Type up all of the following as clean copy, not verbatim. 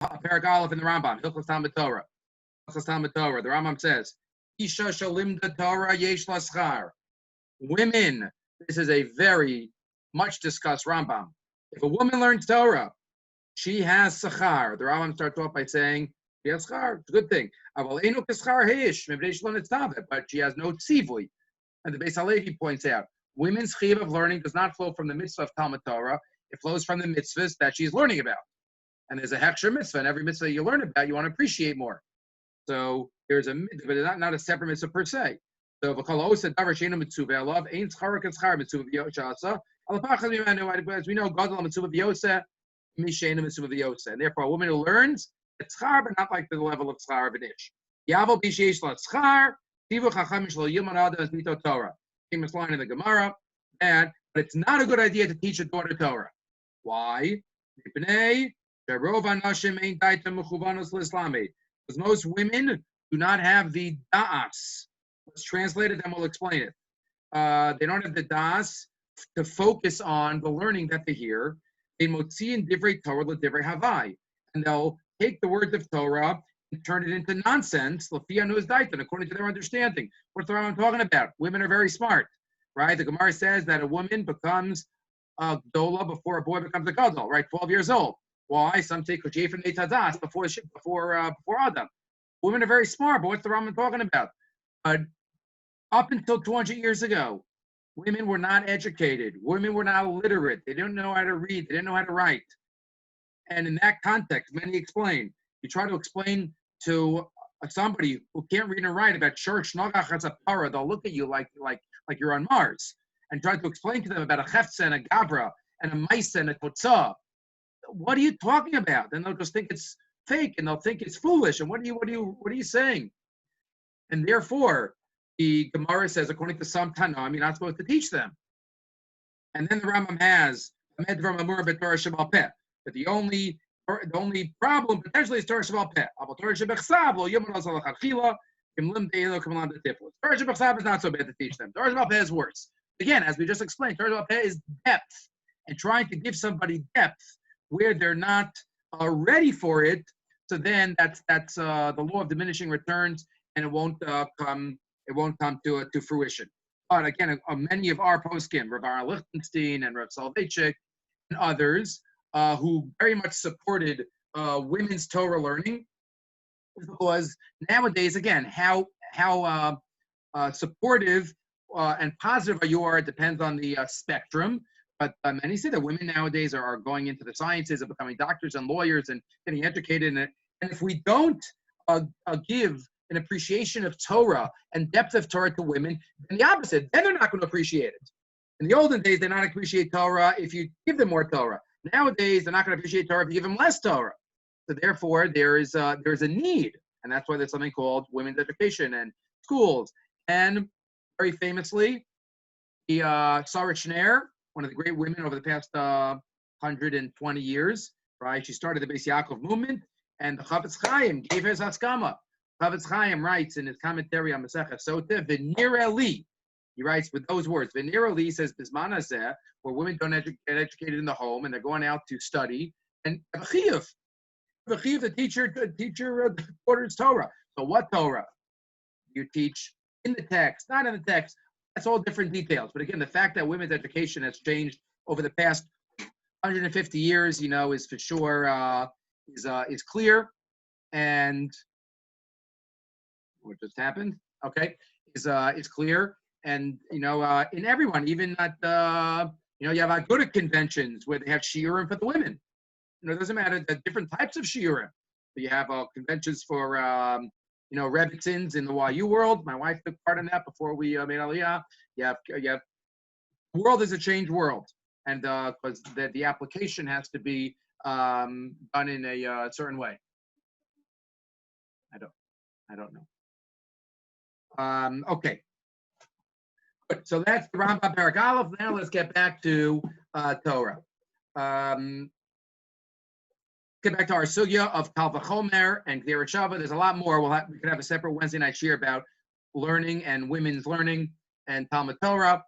Parak Aleph in the Rambam, Hilchos Talmud Torah. Hilchos Talmud Torah. The Rambam says, Isha shalimda Torah yesh la schar. Women, this is a very much discussed Rambam. If a woman learns Torah, she has sachar. The Rambam starts off by saying, she has schar. It's a good thing. But she has no tzivui. And the Beis Halevi points out, women's chiyuv of learning does not flow from the mitzvah of Talmud Torah. It flows from the mitzvahs that she's learning about. And there's a hechsher mitzvah, and every mitzvah you learn about, you want to appreciate more. So there's a mitzvah, but it's not a separate mitzvah per se. So as we know, gadol mitzvah v'yoseh, mishena mitzvah v'yoseh. And therefore, a woman who learns, it's schar, but not like the level of schar of an ish. Yavel b'sheish la schar, tivu chacham shlo yilman adam as mito Torah. Famous line in the Gemara, but it's not a good idea to teach a daughter Torah. Why? Because most women do not have the da'as. Let's translate it, then we'll explain it. They don't have the da'as to focus on the learning that they hear. They motziin divrei Torah l'divrei havai, and they'll take the words of Torah and turn it into nonsense, according to their understanding. What's the Rambam talking about? Women are very smart, right? The Gemara says that a woman becomes a dola before a boy becomes a gadol, right? 12 years old. Why? Some say kujefim neitadas before Adam. Women are very smart, but what's the Rambam talking about? Up until 200 years ago, women were not educated. Women were not literate. They didn't know how to read. They didn't know how to write. And in that context, many explain. You try to explain to somebody who can't read and write about church nagach as a para, they'll look at you like you're on Mars, and try to explain to them about a chefza and a gabra and a maisa and a totzah. What are you talking about? And they'll just think it's fake, and they'll think it's foolish. And what are you saying? And therefore, the Gemara says, according to some Tanaim, you're not supposed to teach them. And then the Rambam has that the only problem potentially is Torah Shabbat Peh. Torah Shabbat is not so bad to teach them. Torah Shabbat Peh is worse. Again, as we just explained, Torah Shabbat Peh is depth, and trying to give somebody depth where they're not ready for it. So then that's the law of diminishing returns, and it won't come to fruition. But again, many of our poskim, Rabbi Lichtenstein and Rav Soloveitchik and others, who very much supported women's Torah learning, because nowadays, again, how supportive and positive you are depends on the spectrum. But many say that women nowadays are going into the sciences of becoming doctors and lawyers and getting educated in it. And if we don't give an appreciation of Torah and depth of Torah to women, then the opposite, then they're not going to appreciate it. In the olden days, they're not appreciate Torah if you give them more Torah. Nowadays, they're not going to appreciate Torah if you give them less Torah. So therefore, there's a need, and that's why there's something called women's education and schools. And very famously, the Sarah Schneer, one of the great women over the past 120 years, right? She started the Beis Yaakov movement, and the Chavetz Chaim gave her his haskama. Chavetz Chaim writes in his commentary on Masechah Sotah, "V'nira li." He writes with those words. V'nira li says Bisman hazeh, where women don't get educated in the home and they're going out to study, and v'chiyuv, the teacher orders Torah. So what Torah? You teach in the text, not in the text. That's all different details. But again, the fact that women's education has changed over the past 150 years, is for sure is clear. And what just happened? Okay, is clear. And in everyone, even at you have Aguda conventions where they have shiurim for the women. It doesn't matter the different types of shiurim. So you have conventions for Rebbitzins in the YU world. My wife took part in that before we made Aliyah. You have the world is a changed world, and because the application has to be done in a certain way. I don't know. Okay. So that's the Rambam Perek Aleph. Now let's get back to Torah. Get back to our sugya of Kal V'chomer and Gdei Shava. There's a lot more. We could have a separate Wednesday night shir about learning and women's learning and Talmud Torah.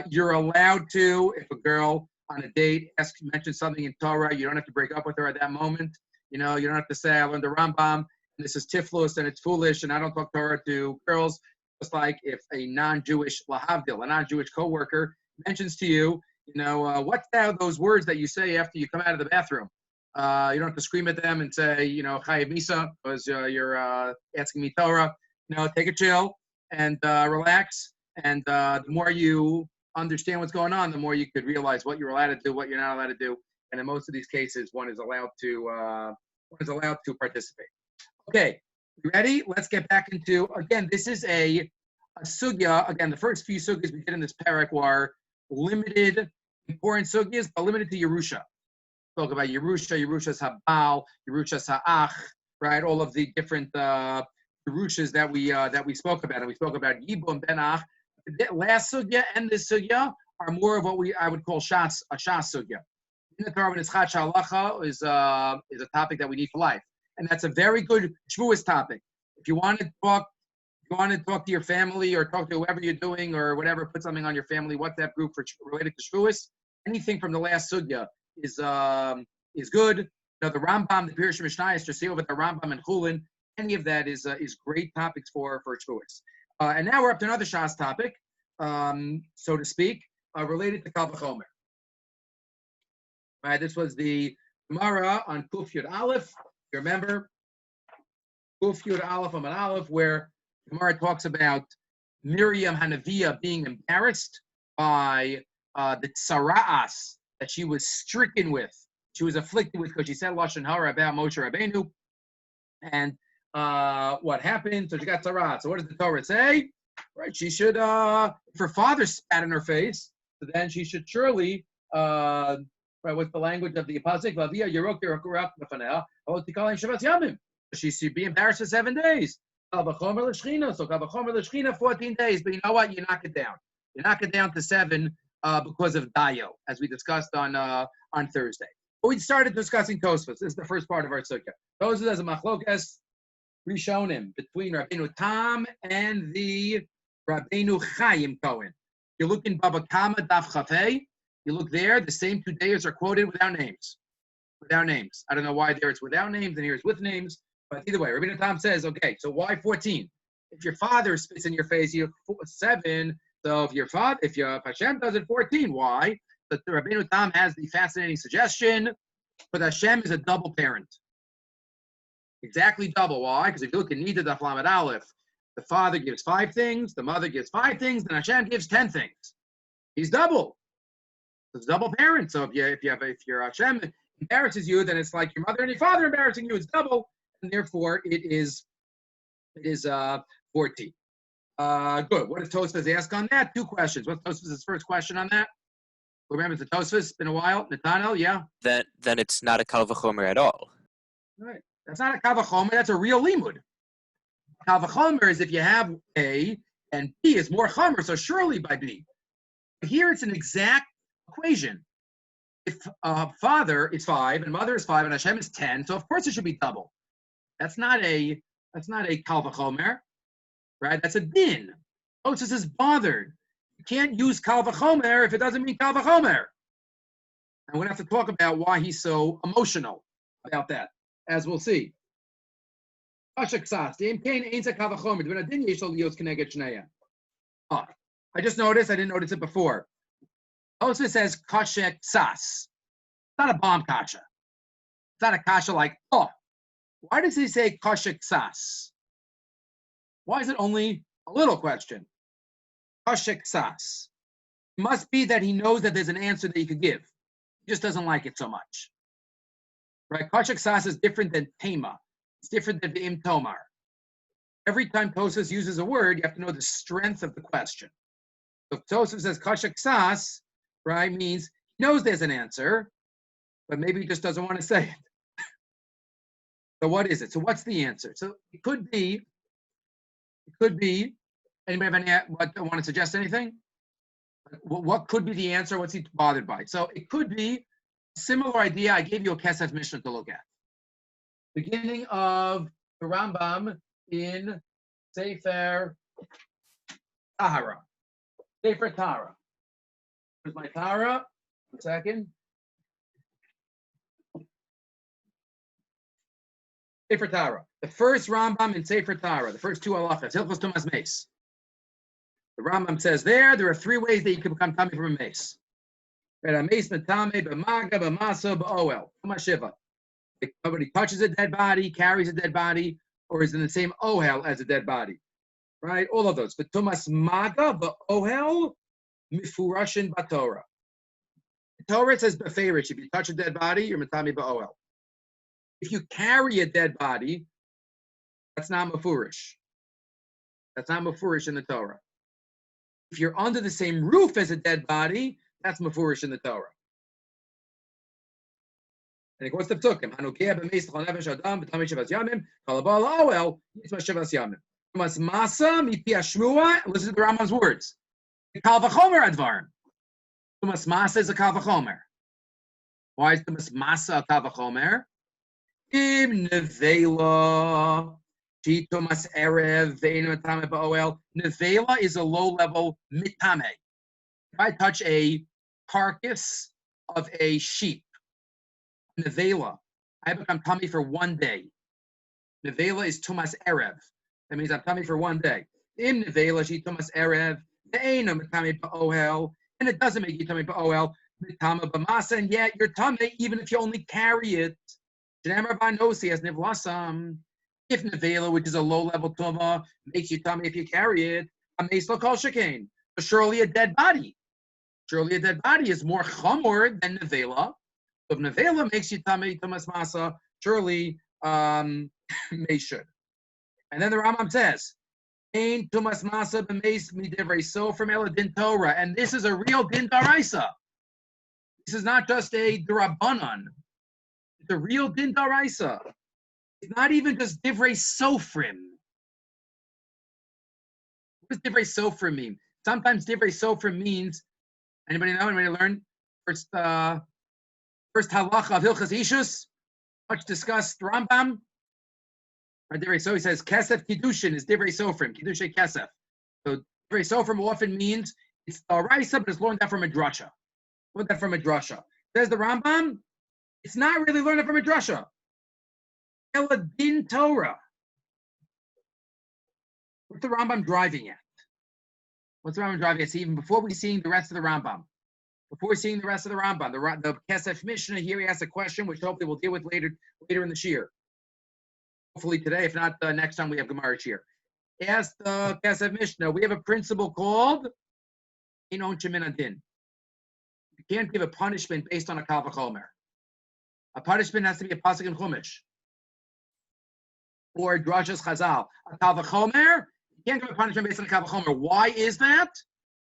You're allowed to, if a girl on a date mentions something in Torah, you don't have to break up with her at that moment. You know, you don't have to say, I learned the Rambam, and this is tiflus, and it's foolish, and I don't talk Torah to girls. Just like if a non-Jewish lahavdil, a non-Jewish coworker, mentions to you, what's now those words that you say after you come out of the bathroom? You don't have to scream at them and say, Chayav Misa, because you're asking me Torah. Take a chill and relax. And the more you understand what's going on, the more you could realize what you're allowed to do, what you're not allowed to do. And in most of these cases, one is allowed to participate. Okay, you ready? Let's get back into, again, this is a sugya. Again, the first few sugyas we did in this parak were limited, important sugyas, but limited to Yerusha. Spoke about Yerusha's Habal, Yerusha's Ha'ach, right? All of the different Yerushas that we spoke about. And we spoke about Yibum Ben Ach. The last sugya and this sugya are more of what I would call a Shas sugya. In the Torah, Nitzchat Shalacha is a topic that we need for life. And that's a very good Shavuos topic. If you want to talk to your family or talk to whoever you're doing or whatever, put something on your family WhatsApp group related to Shavuos. Anything from the last sugya is good. The Rambam, the Pirush Mishnayos, just see over the Rambam and Nochlin. Any of that is great topics for Shavuos. And now we're up to another Shas topic, so to speak, related to Kal V'chomer. Right, this was the Gemara on Kuf Yud Aleph. You remember Kuf Yud Aleph Amud Aleph, where Gemara talks about Miriam Hanaviah being embarrassed by the tzara'as that she was stricken with. She was afflicted with because she said Lashon Hara about Moshe Rabbeinu. And what happened? So she got tzara'as. So what does the Torah say? Right, she should, if her father spat in her face, so then she should surely, right, what's the language of the Pasuk? She should be embarrassed for 7 days. So Kal V'chomer L'shchina, 14 days. But you know what? You knock it down. You knock it down to 7 because of Dayo, as we discussed on Thursday. But we started discussing Tosfos. This is the first part of our sukkah. Tosfos has a machlokas Rishonim between Rabbeinu Tam and the Rabbeinu Chaim Cohen. You look in Baba Kama Daf Chafei. You look there, the same 2 days are quoted without names. Without names. I don't know why there it's without names and here it's with names, but either way, Rabbeinu Tam says, okay, so why 14? If your father spits in your face, you have 7. So if Hashem does it 14, why? But the Rabbeinu Tam has the fascinating suggestion, but Hashem is a double parent. Exactly double. Why? Because if you look at Nida Daf Lamed Aleph, the father gives 5 things, the mother gives 5 things, then Hashem gives 10 things. He's double. It's double parent. So if your Hashem embarrasses you, then it's like your mother and your father embarrassing you. It's double, and therefore it is 14. Good. What does Tosfos ask on that? 2 questions. What's Tosfos' first question on that? Remember the Tosfos? It's been a while. Nathaniel, yeah. Then it's not a Kal V'chomer at all. All right. That's not a Kal V'chomer. That's a real limud. Kal V'chomer is if you have A and B is more chomer, so surely by B. Here it's an exact equation. If father is 5 and mother is 5 and Hashem is 10, so of course it should be double. That's not a Kal V'chomer, right? That's a din. Tosfos is bothered. You can't use Kal V'chomer if it doesn't mean Kal V'chomer. I'm going to have to talk about why he's so emotional about that, as we'll see. I just noticed, I didn't notice it before. Tosfos says kashek sas. It's not a bomb kasha. It's not a kasha like, why does he say kashek sas? Why is it only a little question? Kashek sas. It must be that he knows that there's an answer that he could give. He just doesn't like it so much. Right? Kashek sas is different than tema. It's different than the im tomar. Every time Tosfos uses a word, you have to know the strength of the question. So if Tosfos says kashek sas, right, means he knows there's an answer, but maybe he just doesn't want to say it. So what is it? So what's the answer? So it could be, anybody have want to suggest anything? What could be the answer? What's he bothered by? So it could be a similar idea. I gave you a Kesef Mishnah to look at. Beginning of the Rambam in Sefer Tahara. Sefer Tahara. Here's my Tahara. 1 second. Sefer Tara. The first Rambam in Sefer Tara, the first two halachas, Hilchos Tumas Meis. The Rambam says there are three ways that you can become tummy from a mace. Right, a mace metame, b'maga, b'masa, b'oel. Tumas Shiva. If somebody touches a dead body, carries a dead body, or is in the same ohel as a dead body. Right? All of those. But Tumas Maga, b'ohel, mifurashin b'Torah. The Torah says b'ferish, if you touch a dead body, you're metame b'ohel. If you carry a dead body, that's not mafurish. That's not mafurish in the Torah. If you're under the same roof as a dead body, that's mafurish in the Torah. And it goes to Psukim. Hanukeh b'meis l'chol nefesh adam b'tamei shavas yamim kalabal oel yitzma shavas yamim. Tumas masa mipi hashmua. Listen to the Rambam's words. Kal v'chomer advarim. Tumas masa is a kal v'chomer. Why is tumas masa a kal v'chomer? Im nevela. Tumas erev ve'enu mitame ba'oel. Nevela is a low-level mitame. If I touch a carcass of a sheep, nevela, I become tummy for 1 day. Nevela is tumas erev. That means I'm tummy for 1 day. Im nevela she tumas erev ve'enu mitame ba'oel, and it doesn't make you tummy ba'oel mitame b'masa, and yet you're tummy even if you only carry it. Shenamar ba'nosi as nivlasam. If nevela, which is a low-level tuma, makes you tummy if you carry it, a meis lo kol shekain. But surely a dead body. Surely a dead body is more chamor than nevela. So if nevela makes you tummy tumas masa, surely meis should. And then the Rambam says, "Ein tumas masa b'meis midivrei sofer ela din Torah," and this is a real din daraisa. This is not just a drabanan. It's a real din daraisa. It's not even just divrei sofrim. What does divrei sofrim mean? Sometimes divrei sofrim means, anybody know? Anybody learn? First halacha of Hilchos Ishus, much discussed Rambam. Divrei sofrim says kesef kiddushin is divrei sofrim, kiddushay kesef. So divrei sofrim often means it's daraisa, but it's learned that from a drasha. Learned that from a drasha. Says the Rambam, it's not really learned that from a drasha. Ela din Torah. What's the Rambam driving at? What's the Rambam driving at? See, even before we seeing the rest of the Rambam, the Kesef Mishnah here, he asks a question which hopefully we'll deal with later in the Shir. Hopefully today, if not next time we have Gemara Shir. He asked the Kesef Mishnah, we have a principle called Ein Onshim Min Adin. You can't give a punishment based on a Kal V'chomer. A punishment has to be a pasuk in Chumash. Or Drashas Chazal. A Kal V'chomer, you can't give a punishment based on a Kal V'chomer. Why is that?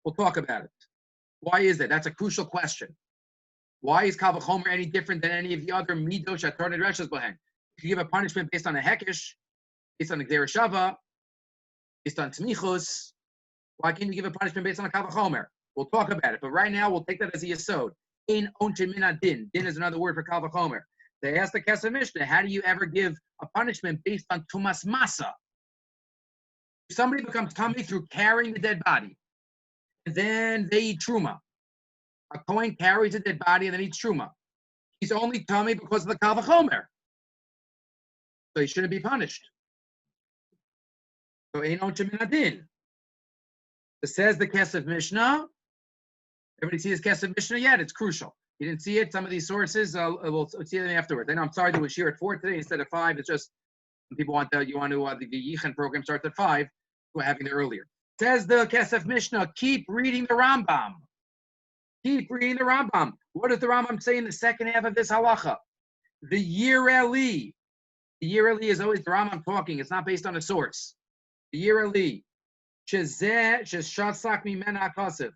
We'll talk about it. Why is that? That's a crucial question. Why is Kal V'chomer any different than any of the other Midosh Ator Nidreshes B'hen? If you give a punishment based on a Hekesh, based on a Gzera Shava, based on Tzmichus, why can't you give a punishment based on a Kal V'chomer? We'll talk about it. But right now, we'll take that as a Yesod. Ein Onshim Min Adin. Din is another word for Kal V'chomer. They asked the Kesef Mishnah, how do you ever give a punishment based on Tumas Masa? If somebody becomes tummy through carrying the dead body, and then they eat Truma. A Kohen carries a dead body and then eats Truma. He's only tummy because of the Kal V'chomer. So he shouldn't be punished. So Ein Onshim Min Adin. It says the Kesef Mishnah. Everybody see his Kesef Mishnah yet? It's crucial. You didn't see it. Some of these sources, we'll see them afterwards. I know I'm sorry that we're here at 4 today instead of 5. It's just people want the Yichen program starts at 5. We're having it earlier. Says the Kesef Mishnah, keep reading the Rambam. Keep reading the Rambam. What does the Rambam say in the second half of this halacha? The Yireli. The Yireli is always the Rambam talking. It's not based on a source. The Yireli. Shezeh sheshasak mimena akasev.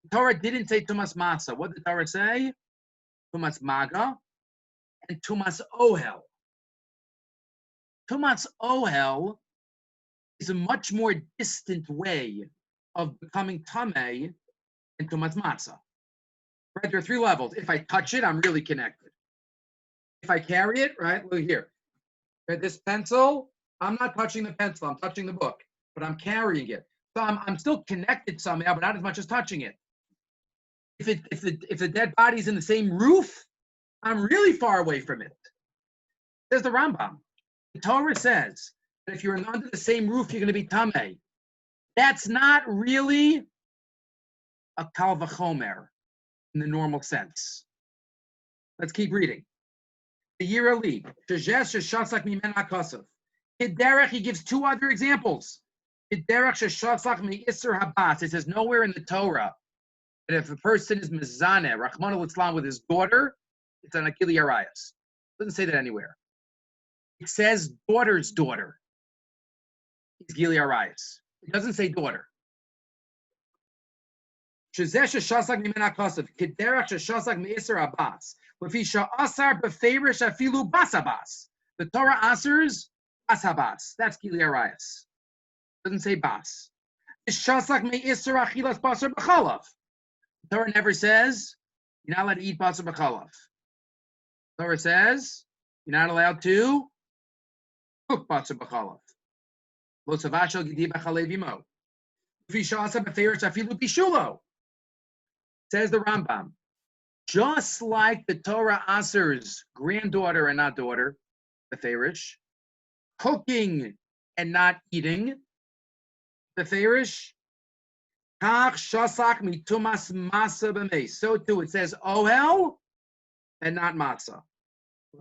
The Torah didn't say Tumas Matzah. What did the Torah say? Tumas Maga and Tumas Ohel. Tumas Ohel is a much more distant way of becoming Tameh than Tumas Matzah. Right, there are 3 levels. If I touch it, I'm really connected. If I carry it, right, look here. This pencil, I'm not touching the pencil, I'm touching the book, but I'm carrying it. So I'm still connected somehow, but not as much as touching it. If the dead body's in the same roof, I'm really far away from it. There's the Rambam. The Torah says that if you're under the same roof, you're going to be tamei. That's not really a kal v'chomer in the normal sense. Let's keep reading. The Yirali, Shejesh Sheshasak Mimen HaKasav. Kiderech, he gives two other examples. Kiderech Sheshasak Me'isr Habas. It says nowhere in the Torah that if a person is mezaneh, Rachmana litzlan, with his daughter, it's an akili arayas. It doesn't say that anywhere. It says daughter's daughter. It's gili arayas. It doesn't say daughter. Shezesh Sheshasak Mimen HaKasav. Kiderech Sheshasak Me'isr Habas. The Torah asers bas habas. That's gili arayas. Doesn't say bas. The Torah never says you're not allowed to eat basar b'chalav. The Torah says you're not allowed to cook basar b'chalav. Lo savashel gidi b'chalev imo. Says the Rambam. Just like the Torah asers granddaughter and not daughter, the Farish, cooking and not eating, the Farish, kach shasak mitumas masa b'meis. So too it says ohel and not matzah.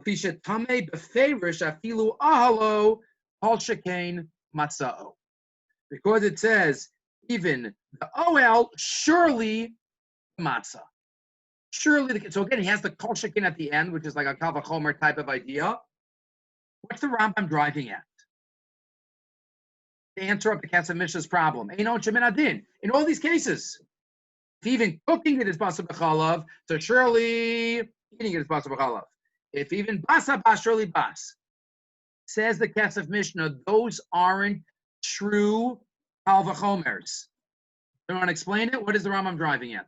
Fisha tamei b'Farish afilu ahalo kol shekain matzao. Because it says even the ohel, surely matzah. Surely, so again, he has the kol shekin at the end, which is like a kal v'chomer type of idea. What's the Rambam driving at? To answer up the Kesef Mishnah's problem. In all these cases, if even cooking it is basar b'chalav, so surely eating it is basar b'chalav. If even basa bas, surely bas. Says the Kesef Mishnah, those aren't true kal v'chomers. You want to explain it? What is the Rambam driving at?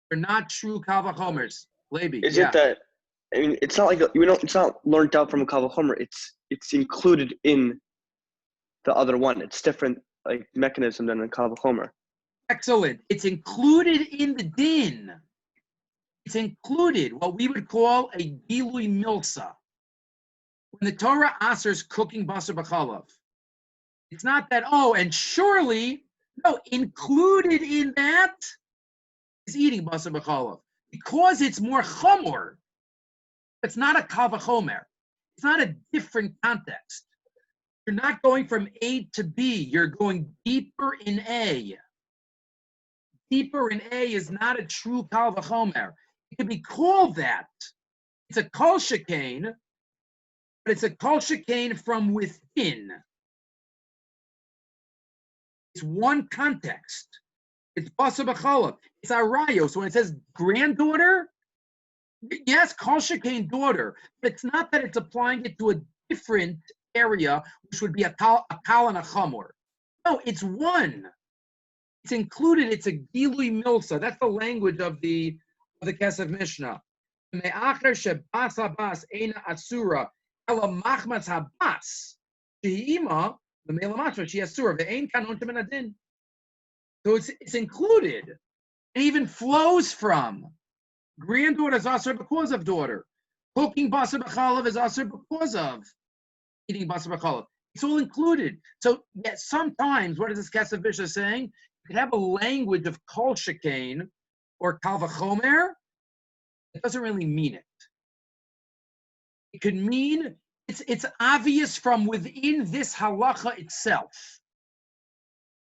They're not true kal v'chomers. Levi, is it that? I mean, it's not like it's not learned out from a kal v'chomer. It's included in the other one. It's different, like mechanism than a kal v'chomer. Excellent. It's included in the din. It's included what we would call a gilui milsa. When the Torah asers cooking basar b'chalav, it's not that and surely included in that is eating basar b'chalav because it's more chomor. It's not a kal v'chomer. It's not a different context. You're not going from A to B. You're going deeper in A. Deeper in A is not a true kal v'chomer. It can be called that. It's a kol shekain, but it's a kol shekain from within. It's one context. It's basar b'chalav. It's arayos. So when it says granddaughter, yes, kol shekain daughter, but it's not that it's applying it to a different area, which would be a kal and a chamor. No, it's one. It's included. It's a gilui milsa. That's the language of the Kesef Mishnah. Me'acher shebas habas eina asura ela machmas habas she'ima l'meila machmas she asura ve'ein kanon shemen adin. So it's included. It even flows from granddaughter is asur because of daughter. Cooking basar b'chalav is asur because of eating basar b'chalav. It's all included. So yes, sometimes what is this Kesef Mishnah saying? You could have a language of kol shekain or kal v'chomer. It doesn't really mean it. It could mean it's obvious from within this halacha itself.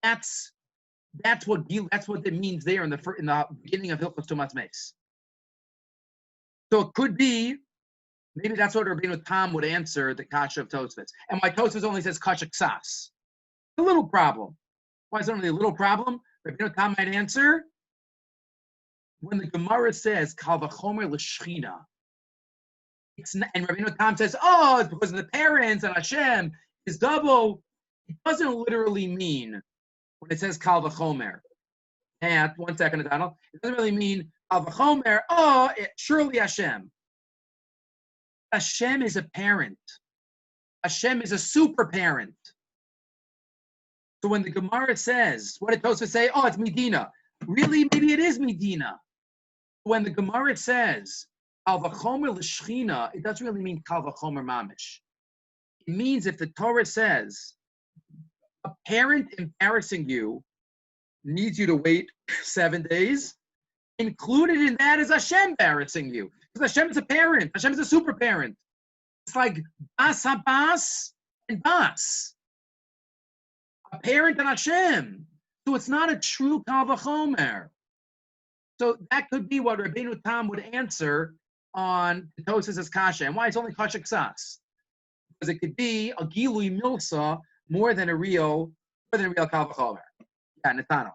That's what it means there in the beginning of Hilchos Tumas Meis. So it could be, maybe that's what Rabbeinu Tam would answer the kasha of Tosfos. And why Tosfos only says kasha ksas. A little problem. Why is it only a little problem? Rabbeinu Tam might answer, when the Gemara says kal v'chomer l'shchina, and Rabbeinu Tam says, it's because of the parents and Hashem is double. It doesn't literally mean when it says kal v'chomer. And 1 second, Donald. It doesn't really mean kal v'chomer. Surely Hashem. Hashem is a parent. Hashem is a super parent. So when the Gemara says, what did Tosfos say? It's Medina. Really, maybe it is Medina. When the Gemara says kal v'chomer l'shchina, it doesn't really mean kal v'chomer mamish. It means if the Torah says a parent embarrassing you needs you to wait 7 days, included in that is Hashem embarrassing you. Because Hashem is a parent. Hashem is a super parent. It's like Bas Habas and Bas. A parent and Hashem. So it's not a true Kal V'chomer. So that could be what Rabbeinu Tam would answer on Tosas' Kasha, and why it's only Kasha Ksas. Because it could be a Gilui Milsa more than a real Kal V'chomer. Yeah, Netano.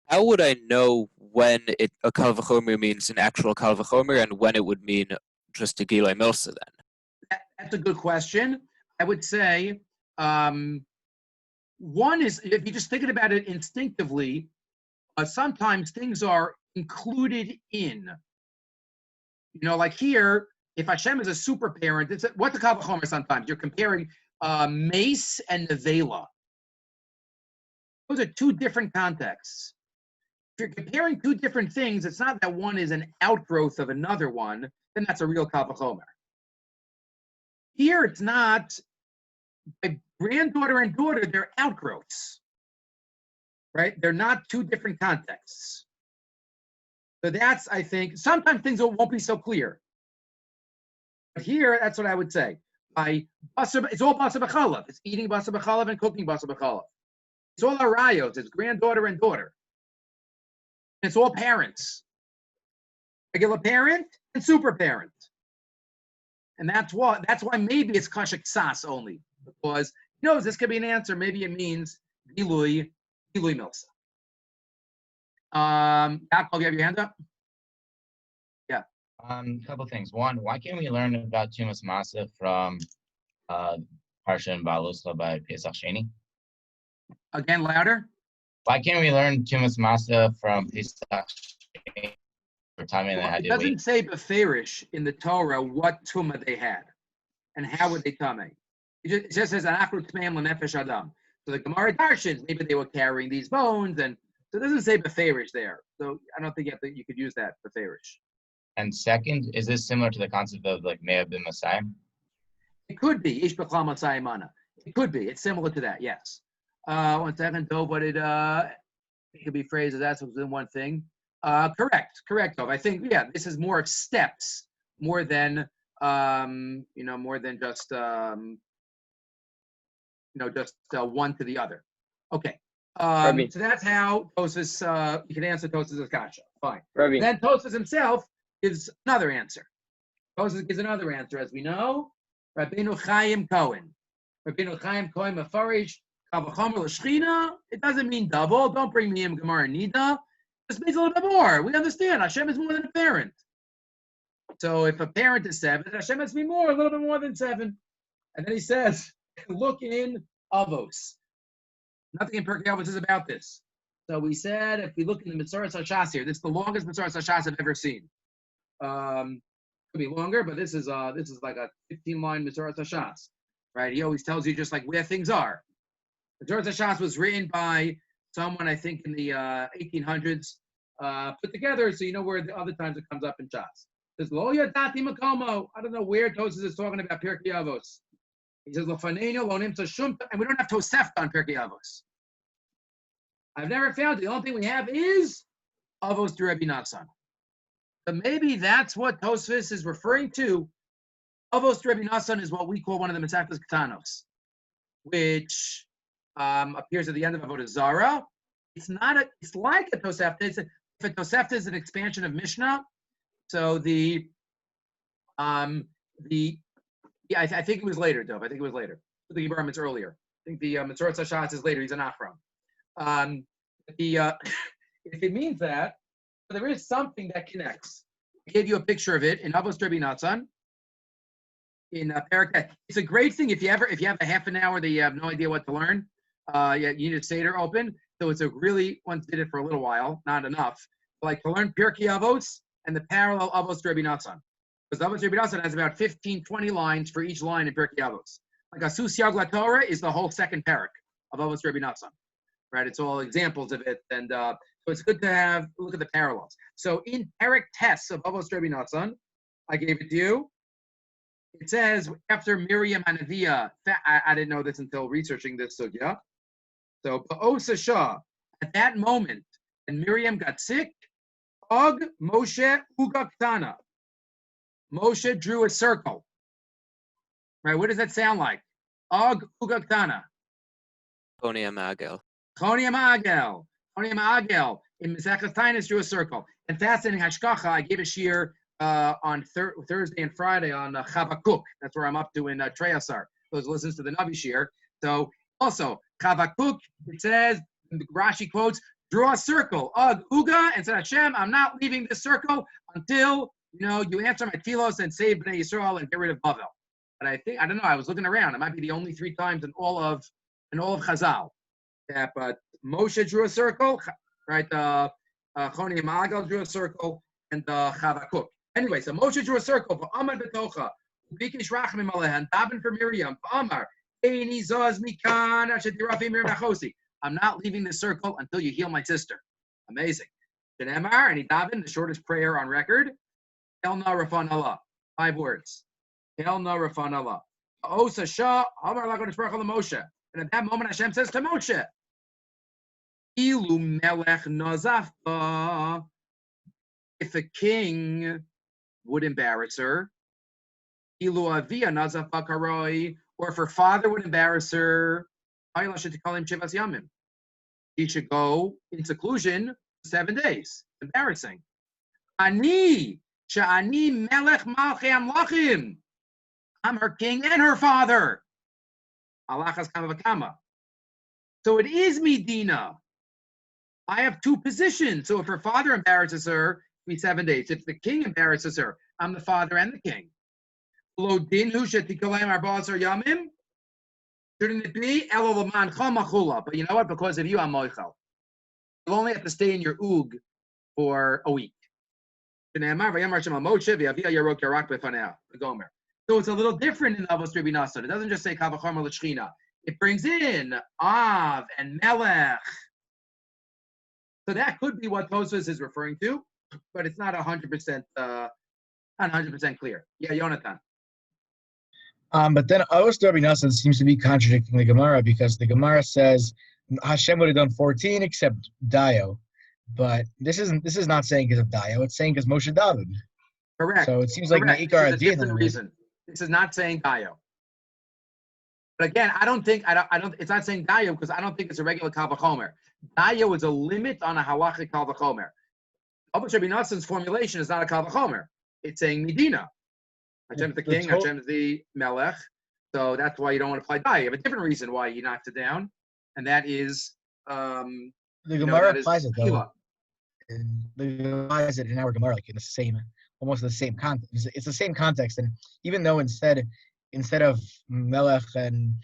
How would I know when a Kal V'chomer means an actual Kal V'chomer and when it would mean just a Gilui Milsa then? That's a good question. I would say one is, if you're just thinking about it instinctively, sometimes things are included in. You know, like here, if Hashem is a super parent, it's what's the Kal V'chomer sometimes? You're comparing mace and nevela. Those are two different contexts. If you're comparing two different things, it's not that one is an outgrowth of another one, then that's a real Kal V'chomer. Here, it's not. My granddaughter and daughter, they're outgrowths, right? They're not two different contexts. So that's, I think, sometimes things won't be so clear. But here, that's what I would say. It's all basa b'chalav. It's eating basa b'chalav and cooking basa b'chalav. It's all arayos. It's granddaughter and daughter. It's all parents. Regular parent and super parent. And that's why maybe it's kasha ksas only. Because he knows this could be an answer. Maybe it means Gilui Milsa. Yaakov, you have your hand up? Yeah. A couple things. One, why can't we learn about Tumas Masa from Parsha and Baluscha by Pesach Sheni? Again, louder. Why can't we learn Tumas Masa from Pesach Sheni for time and It doesn't say beferish in the Torah what tumah they had and how would they tame. It just says an afro tmeim lenefesh adam. So the Gemara darshins, maybe they were carrying these bones, and so it doesn't say beferish there. So I don't think you could use that beferish. And second, is this similar to the concept of like Me'ah bin Messiah? It could be Ish b'chal Masai mana. It could be. It's similar to that. Yes. 1 second, Dov. What it could be phrased as that's within one thing. Correct, Dov. I think this is more of steps, more than more than just one to the other. Okay. So that's how Tosfos, you can answer Tosfos' kasha. Fine. Rabbi. Then Tosfos himself gives another answer. Tosfos gives another answer, as we know. Rabbeinu Chaim Cohen. Rabbeinu Chaim Cohen Mefarish, Kal V'chomer L'Shechina. It doesn't mean double. Don't bring me in Gemara Nida. This means a little bit more. We understand. Hashem is more than a parent. So if a parent is 7, Hashem has to be a little bit more than 7. And then he says, look in Avos. Nothing in Pirkei Avos is about this. So we said, if we look in the Mitzoras Hashas here, this is the longest Mitzoras Hashas I've ever seen. Could be longer, but this is like a 15-line Mitzoras Hashas, right? He always tells you just like where things are. Mitzoras Hashas was written by someone, I think, in the 1800s, put together so you know where the other times it comes up in Shas. It says, Lo yadati makomo. I don't know where Tosfos is talking about Pirkei Avos. He says, Lo faneinu lo nimtza shum, and we don't have Tosefta on Pirkei Avos. I've never found it. The only thing we have is Avos to Rabbi Natsan. So maybe that's what Tosfos is referring to. Avos to Rabbi Natsan is what we call one of the Mesachtos Ketanos, which appears at the end of Avodah Zarah. It's like a Tosefta. If a Tosefta is an expansion of Mishnah, so I think it was later, Dov. I think it was later. The Yibam is earlier. I think the Mitzoras Hashas is later. He's an Achram. If it means that, there is something that connects. I gave you a picture of it in Avos Rabbi Natsan. In Parak, it's a great thing if you have a half an hour that you have no idea what to learn. You need a Seder open. So it's a really, once did it for a little while, not enough. Like to learn Pirkei Avos and the parallel Avos Rabbi Natsan. Because Avos Rabbi Natsan has about 15, 20 lines for each line in Pirkei Avos. Like Asus Yag LaTorah is the whole second parak of Avos Rabbi Natsan. Right? It's all examples of it. And so it's good to look at the parallels. So in parak tests of Avos Rabbi Natsan, I gave it to you. it says after Miriam Hanavia, I didn't know this until researching this sugya. So Ba'osa Shah, at that moment, and Miriam got sick, Og Moshe Ugaktana. Moshe drew a circle. Right? What does that sound like? Og Ugaktana. Choni Amagel. Choni Amagel. Choni Amagel. In Mesechus Tainus drew a circle. And fascinating Hashkacha, I gave a shiur on Thursday and Friday on Chavakuk. That's where I'm up to in Treyasar. Those listens to the Navi shiur. So also Chavakuk, it says, Rashi quotes, draw a circle. Ug Uga, and said Hashem, I'm not leaving this circle until you answer my tefillos and save Bnei Yisrael and get rid of Bavel. But I don't know. I was looking around. It might be the only 3 times in all of Chazal. Yeah, but Moshe drew a circle, right? Choni Magal drew a circle, and Chavakuk. Anyway, so Moshe drew a circle for Amar Betocha, Bikish Rachmim Alehan, Daven for Miriam, Amar, Eini Zaz Mikan, Ashadirafi Mir Nachosi. I'm not leaving this circle until you heal my sister. Amazing. Shenemar, and he daven, the shortest prayer on record. El na rafan Allah. 5 words. El na rafan Allah. Osa Shah, Amar Lakodesh Baruch Hu Moshe. And at that moment, Hashem says to Moshe, Ilu melech nazafta. If a king would embarrass her, Ilu avia nazafa karoi, or if her father would embarrass her, he should go in seclusion 7 days. Embarrassing. Ani sha'ani melech malchei amlachim. I'm her king and her father. Alachas kama v'kama. So it is Medina. I have 2 positions. So if her father embarrasses her, it'll be 7 days. If the king embarrasses her, I'm the father and the king. Lo dinhu shetikolayim arba'asar yamim. Shouldn't it be Elolaman Chamachula? But you know what? Because of you, I'm Moichel. You'll only have to stay in your Ug for a week. So it's a little different in Avos Rabbi Nassan. It doesn't just say Kavachom or Leshchina. It brings in Av and Melech. So that could be what Tosfos is referring to, but it's not 100% not 100% clear. Yeah, Yonatan. But then Avos Rabbi Nassan seems to be contradicting the Gemara, because the Gemara says Hashem would have done 14 except Dio. But this is not saying because of Dio. It's saying because Moshe David. Correct. So it seems like Me'ikar Adin. Different reason. This is not saying Dio. But again, I don't. It's not saying Dio because I don't think it's a regular Kal V'chomer. Dio is a limit on a halachic Kal V'chomer. Avos Rabbi Nassan's formulation is not a Kal V'chomer. It's saying Medina. Hashem is the king, Hashem is the melech. So that's why you don't want to apply Dio. You have a different reason why you knocked it down, and that is the Gemara applies it though. The Gemara applies it in our Gemara, like in the same, almost the same context. It's the same context, and even though instead of melech and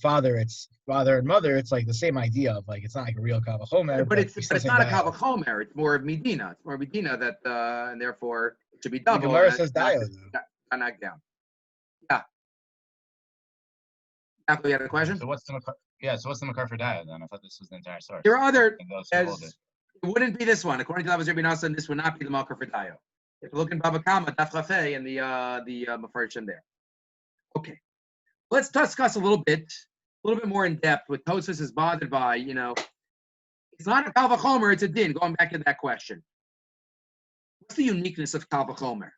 father, it's father and mother. It's like the same idea of like it's not like a real Kal V'chomer. But it's not a Kal V'chomer. It's more of Medina. It's more Medina that and therefore it should be double. The Gemara says Dio. Knocked down. Yeah. Apple, you had a question? So what's the makar for Dio then? I thought this was the entire source. There are other. It wouldn't be this one. According to Avos Rabbi Nassan, this would not be the makar for Dio. If you look in Baba Kama, Daf Chafei, and the Mefarshim there. Okay. Let's discuss a little bit more in depth what Tosfos is bothered by. It's not a Kal V'chomer, it's a din. Going back to that question. What's the uniqueness of Kal V'chomer?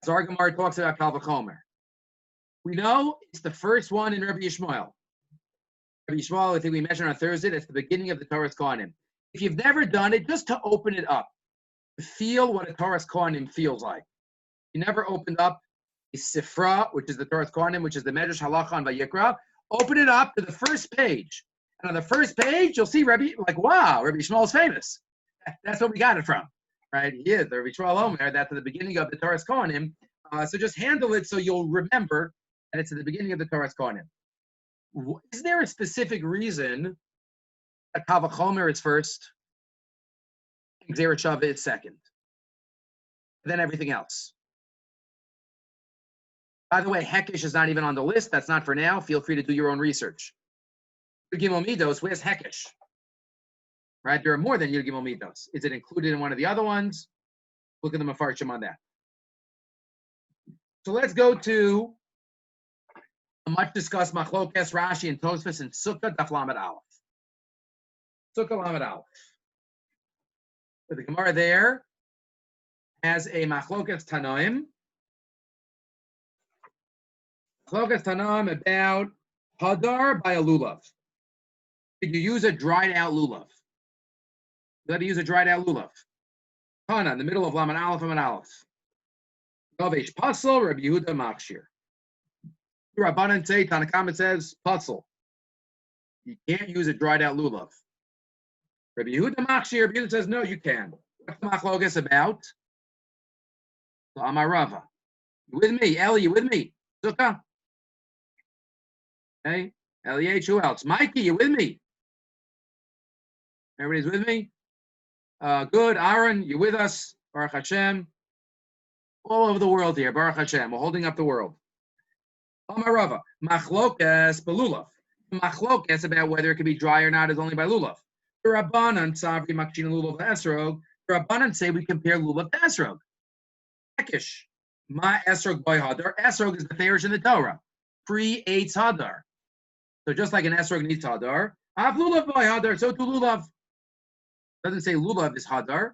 As our Gemara talks about Kal V'chomer. We know it's the first one in Rabbi Yishmael. Rabbi Yishmael, I think we mentioned on Thursday, that's the beginning of the Torah's Kohanim. If you've never done it, just to open it up, to feel what a Torah's Kohanim feels like. You never opened up a Sifra, which is the Torah's Kohanim, which is the Medrash Halacha and Vayikra. Open it up to the first page. And on the first page, you'll see Rabbi, like, wow, Rabbi Yishmael is famous. That's where we got it from, right? He is, the Rabbi Yishmael Omer, that's at the beginning of the Torah's Kohanim. So just handle it so you'll remember that it's at the beginning of the Torah's Kohanim. Is there a specific reason that Kal V'chomer is first, and Gzeiras Shava is second, and then everything else? By the way, Hekesh is not even on the list. That's not for now. Feel free to do your own research. Yud Gimel Midos, where's Hekesh? Right? There are more than Yud Gimel Midos. Is it included in one of the other ones? Look at the Mefarshim on that. So let's go to a much discussed Machlokes Rashi and Tosfos and Sukkah Daf Lamed Aleph. Sukkah Lamed Aleph. So the Gemara there has a Machlokes Tanoim. Machlokes Tanoim about Hadar by a lulav. Did you use a dried out lulav? You got to use a dried out lulav. Hana in the middle of Lamed Aleph and Aleph. Yeish Pasel, Rabbi Yehuda Machshir. Rabbanan say, Tanakama says, Pasel. You can't use a dried out lulav. Rabbi Yehuda Machshir, Rabbi Yehuda says, no, you can. What's the Machlokes about? So Amar Rava. You with me? Eli, you with me? Sukkah? Okay. Yeish, who else? Mikey, you with me? Everybody's with me? Good. Aaron, you with us? Baruch Hashem. All over the world here. Baruch Hashem. We're holding up the world. Amar Rava. Machlokes belulav. Machlokes about whether it can be dry or not is only by lulav. The Rabbanan, Savri, Makshina, Lulav, Esrog. The Rabbanan say we compare lulav to Esrog. Hekish. Ma Esrog by Hadar. Esrog is the Therish in the Torah. Pre-Eitz Hadar. So just like an Esrog needs Hadar, Av lulav by Hadar, so to lulav. Doesn't say lulav is Hadar,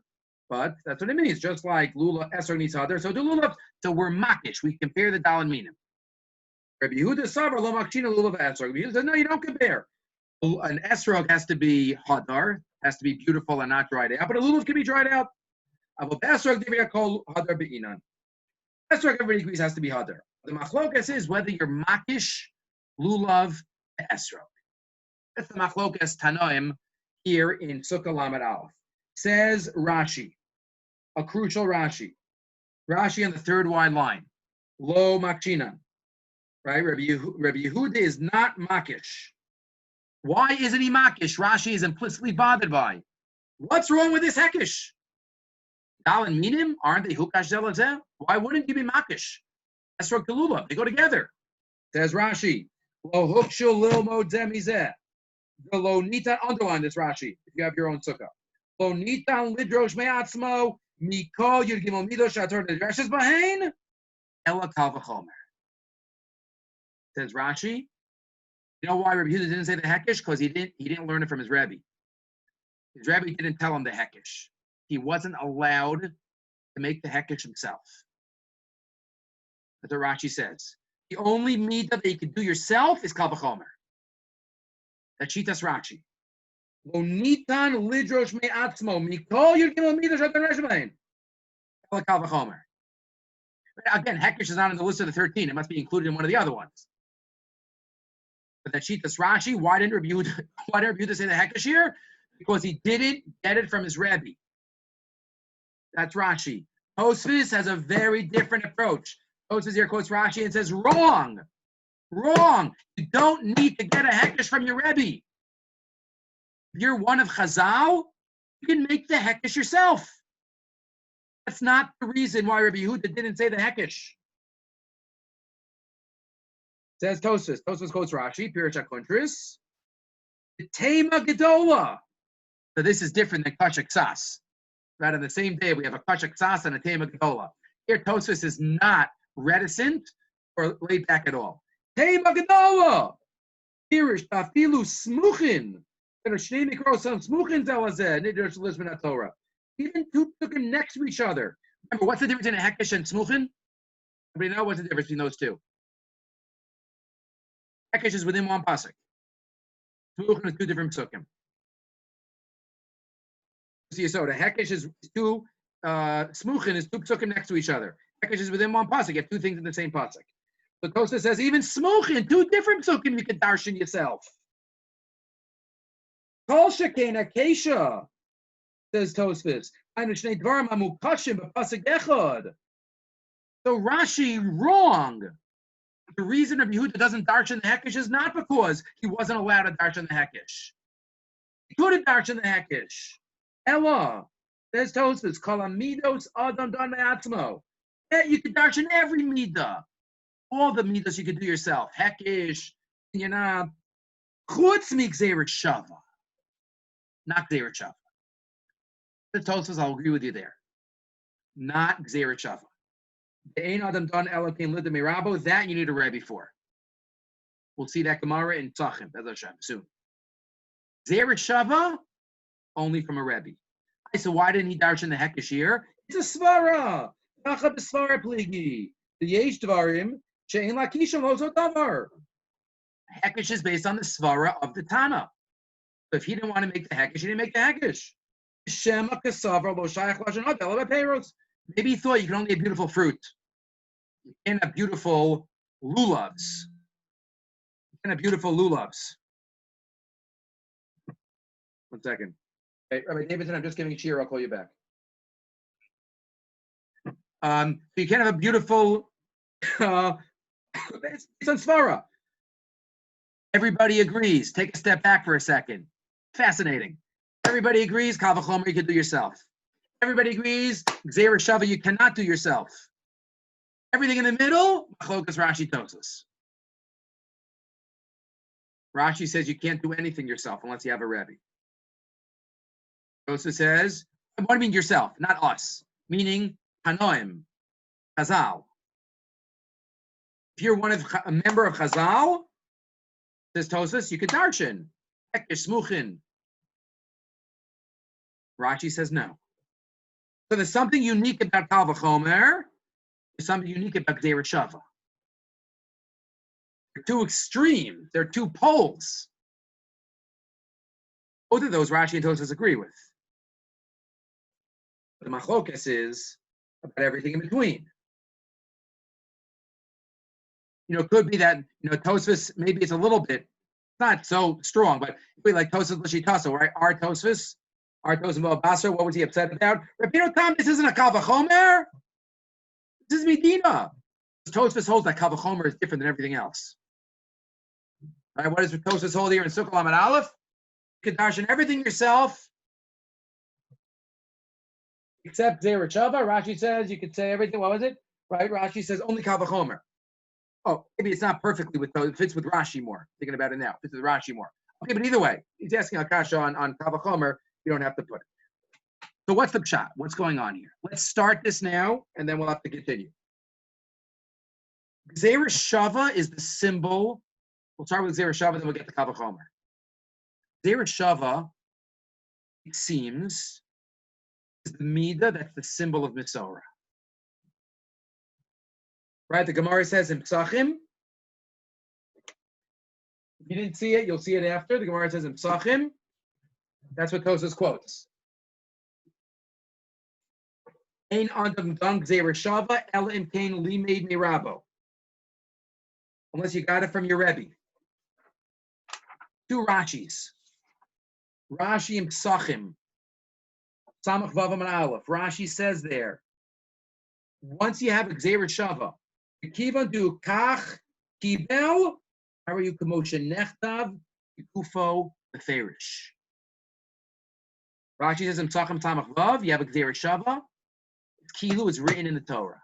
but that's what it means. Just like lulav, Esrog needs Hadar, so to lulav. So we're makish. We compare the Dal and Minim. Rabbi Yehuda Savar lo makshina lulav Esrog. Rabbi Yehuda says, no, you don't compare. An Esrog has to be Hadar, has to be beautiful and not dried out, but a lulav can be dried out. Avol Esrog divya kol Hadar be'inan. Esrog, everybody agrees, has to be Hadar. The Machlokes is whether you're makish lulav to Esrog. That's the Machlokes Tanoim here in Sukkah Lamed Aleph. Says Rashi, a crucial Rashi. Rashi on the third wide line. Lo makshinan. Right? Rabbi Yehuda is not makish. Why isn't he makish? Rashi is implicitly bothered by. What's wrong with this hekish? Dal and minim, aren't they hukash zelazeh? Why wouldn't you be makish? Esrog Kalula, they go together. Says Rashi, lo hukshul lil modzeh mizeh. The lo nita, underline this Rashi, if you have your own sukkah. Lo nita lidrosh me'atzmo, mikol yud gimel midosh ator nedreshes bahain, ela kal v'chomer. Says Rashi, you know why Rabbi Yehuda didn't say the hekish? Because he didn't learn it from his Rabbi. His Rabbi didn't tell him the hekish. He wasn't allowed to make the hekish himself. That's what Rashi says. The only midah that you can do yourself is kal v'chomer. That's Shitas Rashi. Lo nitan lidrosh me'atzmo mikol yud gimel midosh ator nedreshes bahain, ela kal v'chomer. Again, hekish is not on the list of the 13. It must be included in one of the other ones. But that Shitas Rashi, why didn't Rabbi Yehuda say the hekish here? Because he didn't get it from his Rabbi. That's Rashi. Tosfos has a very different approach. Tosfos here quotes Rashi and says, wrong. Wrong. You don't need to get a hekish from your Rebbe. If you're one of Chazal, you can make the hekish yourself. That's not the reason why Rabbi Yehuda didn't say the hekish. Says Tosfos. Tosfos quotes Rashi, Pirush HaKuntris. The Tema Gedola. So this is different than Kashak Sas. Right, on the same day, we have a Kashak Sas and a Tema Gedola. Here, Tosfos is not reticent or laid back at all. Tema Gedola. Pirush Tafilu Smuchin. Smuchin Zelazeh. Nidrosh Lizman Torah. Even two took him next to each other. Remember, what's the difference in a hekish and smuchin? Everybody know what's the difference between those two? Hekish is within one pasuk. Smuchin is two different psukim. So the hekish is two, smuchin is two psukim next to each other. Hekish is within one pasuk. You have two things in the same pasuk. So Tosfos says even smuchin, two different psukim you can darshan yourself. Kol shekain akesha. Says Tosfos. So Rashi wrong. The reason Rabbi Yehuda doesn't darshan the hekish is not because he wasn't allowed to darshan the hekish. He could have darshan the hekish. Ella, says Tosfos, kol hamidos adam dan me'atzmo. Yeah, you could darshan every midah. All the midas you could do yourself. Hekish, chutz mikzeret shava. Not gzeret shava. The Tosfos, I'll agree with you there. Not gzeret shava. Ein Adam Don Elokein Lida Mirabo, that you need a Rebbe for. We'll see that Gemara in Tzachim, Bez Hashem, soon. Zeret Shava, only from a Rebbe. So why didn't he darshan the Hekesh here? It's a Svara. Kacha b'Svara pligi. The Yeish Dvarim, she'ein lakishim lo zo davar. Hekesh is based on the Svara of the Tana. So if he didn't want to make the Hekesh, he didn't make the Hekesh. Shema kasavar lo shayach lashon hadel b'peiros. Maybe he thought you can only have beautiful fruit. You can't have beautiful lulavs. You can't have beautiful lulavs. One second. Hey, Rabbi Davidson, I'm just giving a cheer. I'll call you back. So you can't have a beautiful. It's on Svara. Everybody agrees. Take a step back for a second. Fascinating. Everybody agrees. Kal v'chomer you can do yourself. Everybody agrees. Gzeira Shava you cannot do yourself. Everything in the middle. Machlokas Rashi Tosas. Rashi says you can't do anything yourself unless you have a Rebbe. Tosas says, what do you mean yourself? Not us. Meaning Hanoim, Chazal. If you're a member of Chazal, says Tosas, you could darshan. Hekesh Smuchin. Rashi says no. So there's something unique about Kal v'chomer. There's something unique about Gzeira Shava. They're two extremes. They're two poles. Both of those Rashi and Tosas agree with. The machlokas is about everything in between. It could be that, Tosfos, maybe it's a little bit, not so strong, but we like Tosfos L'shitaso, right? Our Tosfos Basra, what was he upset about? Rabbeinu Tam, this isn't a Kal v'chomer. This is Medina. Tosfos holds that Kal v'chomer is different than everything else. Right? What does Tosfos hold here in Sukkot Lamed Aleph? You can darshan everything yourself, except Gzeira Shava. Rashi says you could say everything. What was it? Right? Rashi says only Kal v'chomer. Oh, maybe it's not perfectly with those. It fits with Rashi more. Thinking about it now. It fits with Rashi more. Okay, but either way, he's asking Akasha on Kal v'chomer. You don't have to put it. So what's the pshat? What's going on here? Let's start this now, and then we'll have to continue. Gzeira Shava is the symbol. We'll start with Gzeira Shava, then we'll get to Kal v'chomer. Gzeira Shava, it seems, is the Midah that's the symbol of Misora. Right? The Gemara says in Psachim. If you didn't see it, you'll see it after. The Gemara says in Psachim. That's what Tosas quotes. Ein Adam Dunk Gzeira Shava El Im Kain Limeid Mirabo. Unless you got it from your Rebbe. Two Rashis. Rashi and Psachim. Samach Vavam and Aleph. Rashi says there, once you have a Gzeira Shava, Kivan do Kach Kibel, how are you Kamosha Nechtav, Kufo Beferish. Rashi says in Psachim Samach Vav, you have a Gzeira Shava, it's Kilu is written in the Torah.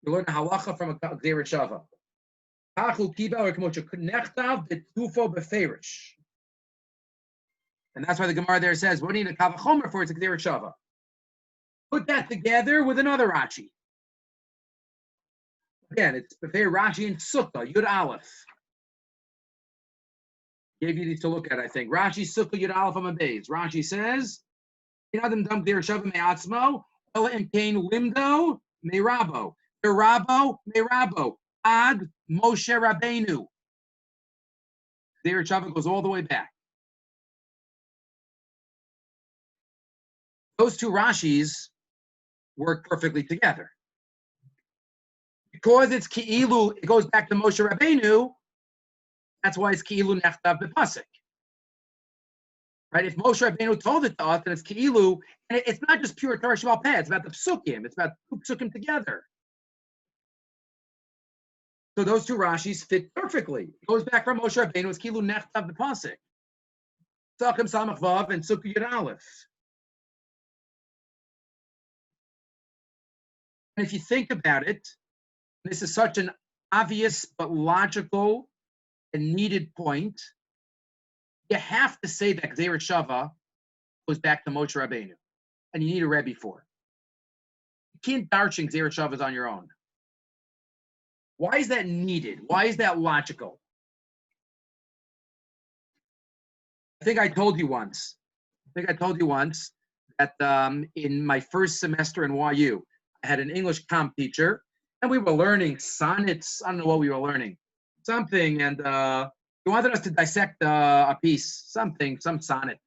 You learn a halacha from a Gzeira Shava. Kachu Kibel or Kamosha Nechtav, Kufo Beferish. And that's why the Gemara there says, what do you need a Kal v'chomer for? It's a Gzeira Shava. Put that together with another Rashi. Again, it's Befei Rashi and Sukkah, Yud Aleph. Gave you these to look at, I think. Rashi, Sukkah, Yud Aleph, Amabeis. Rashi says, Inadam dam Gzeira Shava me'atzmo, ela im kain limdo me'rabo. Me'rabo. Ad Moshe Rabbeinu. Gzeira Shava goes all the way back. Those two Rashis work perfectly together. Because it's Ki'ilu, it goes back to Moshe Rabbeinu, that's why it's Ki'ilu Nechtav B'Pasik. Right? If Moshe Rabbeinu told it to us, then it's Ki'ilu, and it's not just pure Torah Shabbat Peh, it's about the Psukim, it's about two Psukim together. So those two Rashis fit perfectly. It goes back from Moshe Rabbeinu, it's Ki'ilu Nechtav B'Pasik. Tzachim Samach Vav and Sukkah Yud Aleph. And if you think about it, this is such an obvious but logical and needed point, you have to say that Gzeira Shava goes back to Moshe Rabbeinu, and you need a Rebbe for it. You can't darshan Gzeira Shavas on your own. Why is that needed? Why is that logical? I think I told you once that in my first semester in YU, I had an English comp teacher, and we were learning sonnets. I don't know what we were learning, something, and he wanted us to dissect a piece, some sonnet.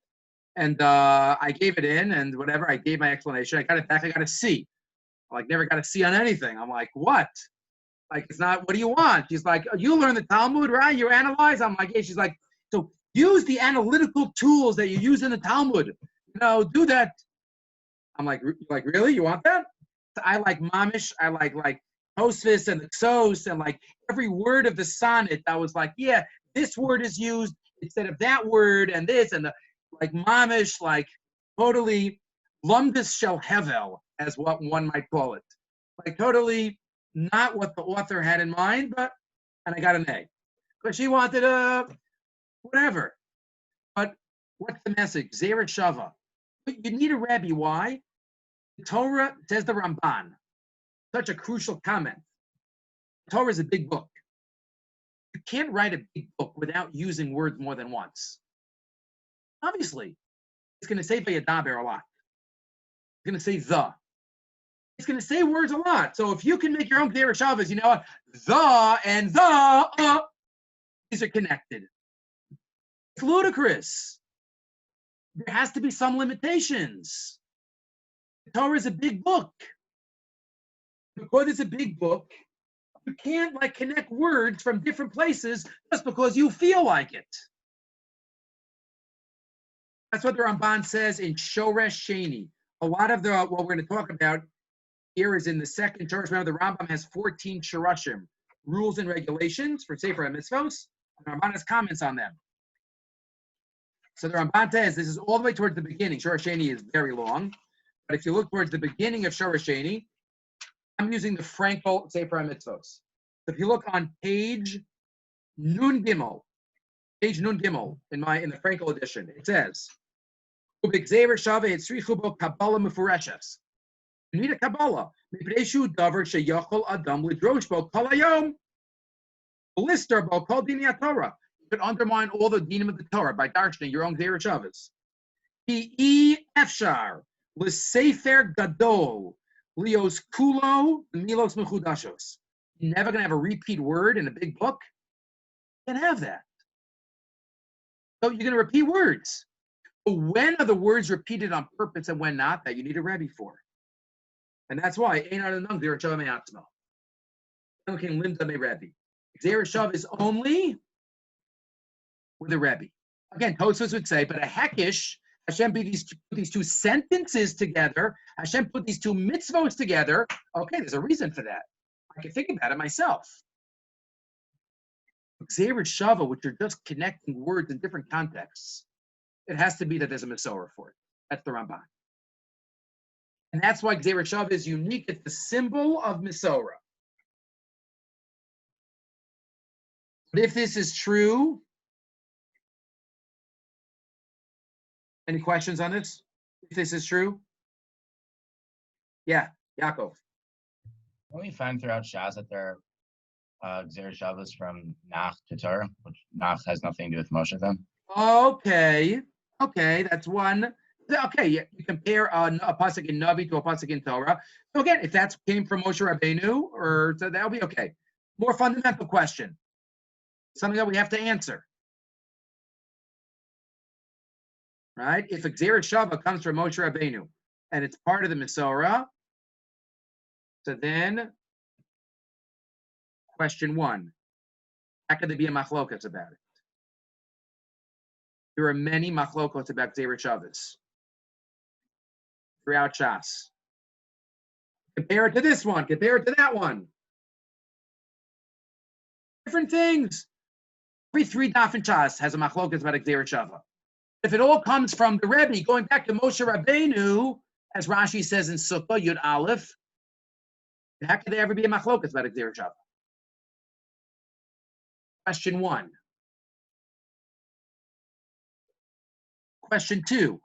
And I gave it in, and whatever, I gave my explanation. I got it back, I got a C. I'm like, never got a C on anything. I'm like, what? Like, it's not, what do you want? She's like, you learn the Talmud, right? You analyze? I'm like, yeah. She's like, so use the analytical tools that you use in the Talmud. You know, do that. I'm like really? You want that? I like mamish. I like Tosfos and the Ksos and like every word of the sonnet. I was like, yeah, this word is used instead of that word and this and the like mamish, like totally lumdus shel hevel, as what one might call it. Like totally not what the author had in mind, but and I got an A. But she wanted whatever. But what's the message? Gzeira Shava. You need a Rabbi. Why? The Torah, says the Ramban, such a crucial comment. The Torah is a big book. You can't write a big book without using words more than once. Obviously, it's going to say Vayadaber a lot. It's going to say the. It's going to say words a lot. So if you can make your own Gzeira Shavas, you know what? The and the, these are connected. It's ludicrous. There has to be some limitations. The Torah is a big book. Because it's a big book, you can't like connect words from different places just because you feel like it. That's what the Ramban says in Shoresh Sheni. A lot of what we're going to talk about here is in the second Shoresh. Remember, the Rambam has 14 Shorashim, rules and regulations for Sefer HaMitzvos. And the Ramban has comments on them. So the Ramban says this is all the way towards the beginning. Shoresh Sheni is very long. But if you look towards the beginning of Shoresh Sheni, I'm using the Frankel Sefer HaMitzvos. So if you look on page Nun Gimel in the Frankel edition, it says, you need a Kabbalah. You could undermine all the dinim of the Torah by darshaning your own Gzeira Shavas. Efshar l'sefer gadol lios kulo milos mechudashos. You're never going to have a repeat word in a big book. You can't have that. So you're going to repeat words. But when are the words repeated on purpose and when not? That you need a Rabbi for. And that's why Gzeira Shav is only with a Rebbe. Again, Tosfos would say, but a hekish, Hashem put these two sentences together. Hashem put these two mitzvos together. Okay, there's a reason for that. I can think about it myself. Gzeira Shava, which are just connecting words in different contexts, it has to be that there's a Masorah for it. That's the Ramban. And that's why Gzeira Shava is unique. It's the symbol of Masorah. But if this is true, any questions on this? If this is true? Yeah, Yaakov. When we find throughout Shas that there are Gzeira Shavas from Nach to Torah, which Nach has nothing to do with Moshe then? Okay, that's one. Okay, you compare a pasuk in Navi to a pasuk in Torah. So again, if that came from Moshe Rabbeinu, or so that'll be okay. More fundamental question, something that we have to answer. Right? If a Gzeira Shava comes from Moshe Rabbeinu and it's part of the Masorah, so then question one, how could there be a machlokas about it? There are many machlokos about Gzeira Shavas throughout Shas. Compare it to this one, compare it to that one. Different things. Every 3 daf in Shas has a machlokas about a Gzeira Shava. If it all comes from the Rebbe, going back to Moshe Rabbeinu, as Rashi says in Sukkah, Yud Aleph, how could there ever be a machlokas about a Gzeira Shava? Question 1. Question 2.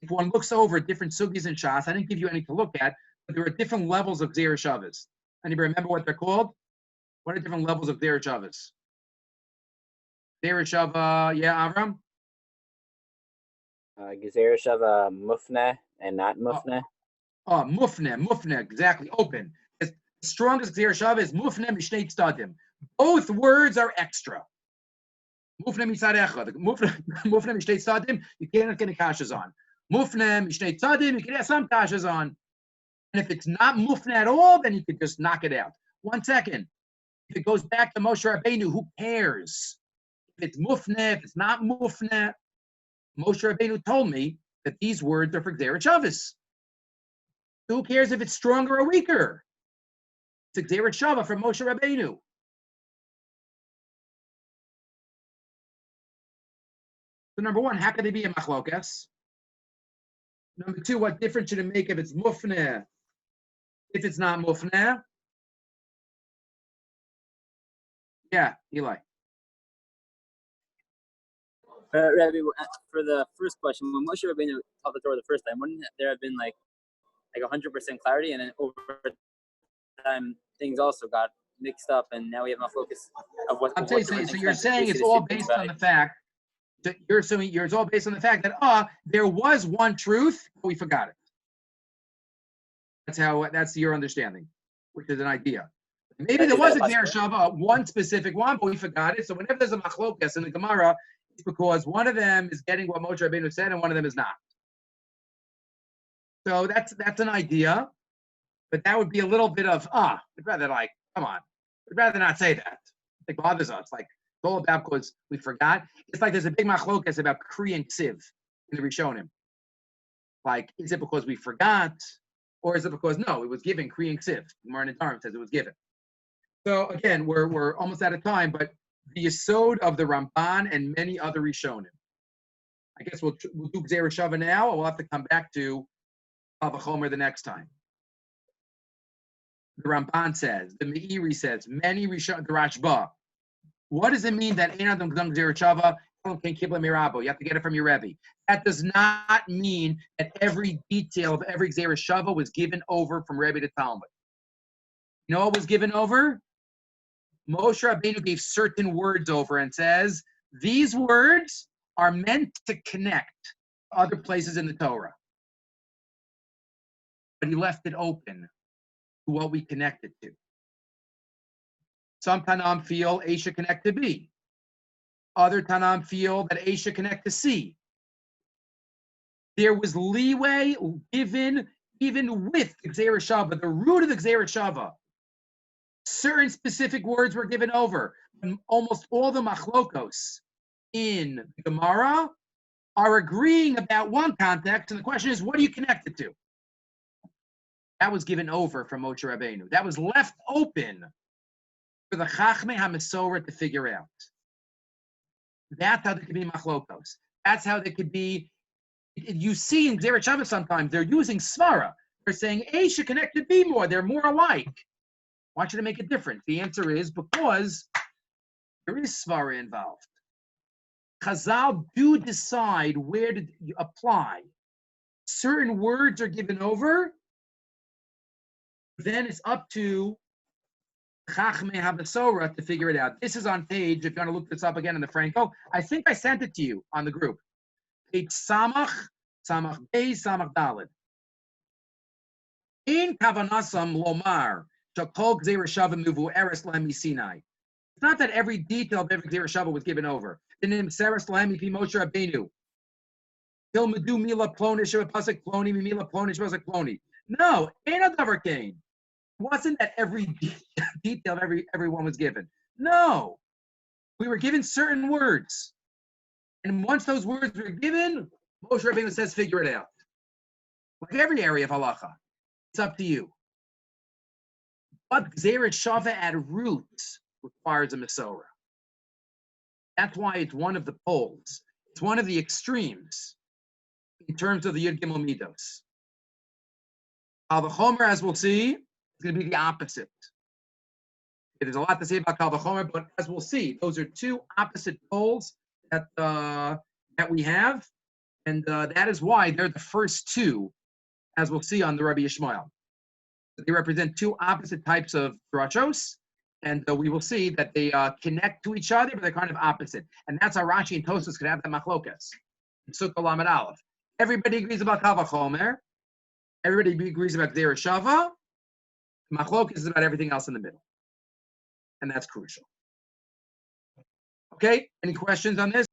if one looks over different sugis and shas, I didn't give you any to look at, but there are different levels of Gzeir Shavas. Anybody remember what they're called? What are different levels of Gzeir Shavas? Gzeir Shava, yeah, Avram? Gezeira Shava Mufne and not Mufne. Mufne, exactly, open. The strongest Gzeir Shava is Mufne Mishnei Tzadim. Both words are extra. Mufne Misad Echad. Mufne Mishnei Tzadim, you can't get any kashas on. Mufne Mishnei Tzadim, you can have some kashas on. And if it's not Mufne at all, then you could just knock it out. 1 second. If it goes back to Moshe Rabbeinu, who cares? If it's Mufne, if it's not Mufne, Moshe Rabbeinu told me that these words are for Gzeir Shavas. Who cares if it's stronger or weaker? It's a Gzeir Shava from Moshe Rabbeinu. So number one, how could they be a machlokas? Number two, what difference should it make if it's mufne, if it's not mufne? Yeah, Eli. Rabbi, for the first question, when Moshe Rabbeinu taught the Torah the first time, wouldn't there have been like 100% clarity, and then over time things also got mixed up, and now we have machlokas of what? I'm saying, so you're saying it's all based on the fact that you're assuming it's all based on the fact that there was one truth, but we forgot it. That's your understanding, which is an idea. Maybe there was a Gzeir Shava, one specific one, but we forgot it. So whenever there's a machlokas in the Gemara, it's because one of them is getting what Moshe Rabbeinu said and one of them is not. So that's an idea, but that would be a little bit of we'd rather come on, we'd rather not say that. It bothers us. It's all about because we forgot. It's like there's a big machlokas about Kri and Ksiv in the Rishonim. Is it because we forgot, or is it because no, it was given Kri and Ksiv? Gemara Nedarim says it was given. So again, we're almost out of time, but the Yesod of the Ramban and many other Rishonim. I guess we'll do Gzeir Shava now, or we'll have to come back to Chomer the next time. The Ramban says, the Meiri says, many Rishonim, the Rashba. What does it mean that Ein Adam Gdam Gzeir Shava can kibla mirabo? You have to get it from your Rebbe. That does not mean that every detail of every Gzeir Shava was given over from Rebbe to Talmud. You know what was given over? Moshe Rabbeinu gave certain words over and says, these words are meant to connect other places in the Torah. But he left it open to what we connect it to. Some Tanam feel A should connect to B. Other Tanam feel that A should connect to C. There was leeway given even with the Gzeir Shava, the root of the Gzeir Shava. Certain specific words were given over. And almost all the machlokos in the Gemara are agreeing about one context, and the question is, what do you connect it to? That was given over from Moshe Rabbeinu. That was left open for the Chachmei HaMesorah to figure out. That's how there could be machlokos. That's how there could be. You see in Gzeir Shava sometimes they're using svara. They're saying A should connect to B more. They're more alike. Why should it make a difference? The answer is because there is svara involved. Chazal do decide where to apply. Certain words are given over. Then it's up to Chachmei HaMesorah to figure it out. This is on page, if you want to look this up again in the Franco, I think I sent it to you on the group. Page Samach Beis, Samach Daled. In Kavanasam Lomar, Shakol Gzeir Shava Muvu Eres Lemi Sinai. It's not that every detail of every Gzeir Shava was given over. The name Seres Lemi Pi Moshe Rabbeinu. Til Medu Mila Plonish Pasek Ploni, Mila Plonish Pasek Ploni. No, ain't a davar kain. It wasn't that every detail of everyone was given. No. We were given certain words. And once those words were given, Moshe Rabbeinu says, figure it out. Like every area of halacha, it's up to you. But Gzeir Shava at roots requires a Mesorah. That's why it's one of the poles. It's one of the extremes in terms of the Yud Gimel Midos. Kal v'chomer, as we'll see, is going to be the opposite. There's a lot to say about Kal v'chomer, but as we'll see, those are two opposite poles that we have. And that is why they're the first two, as we'll see on the Rabbi Yishmael. They represent two opposite types of drashos, and we will see that they connect to each other, but they're kind of opposite. And that's how Rashi and Tosfos could have the machlokas. Sukkah Lamed Aleph. Everybody agrees about Kal Vachomer. Everybody agrees about Gdei Shava. Machlokas is about everything else in the middle. And that's crucial. Okay, any questions on this?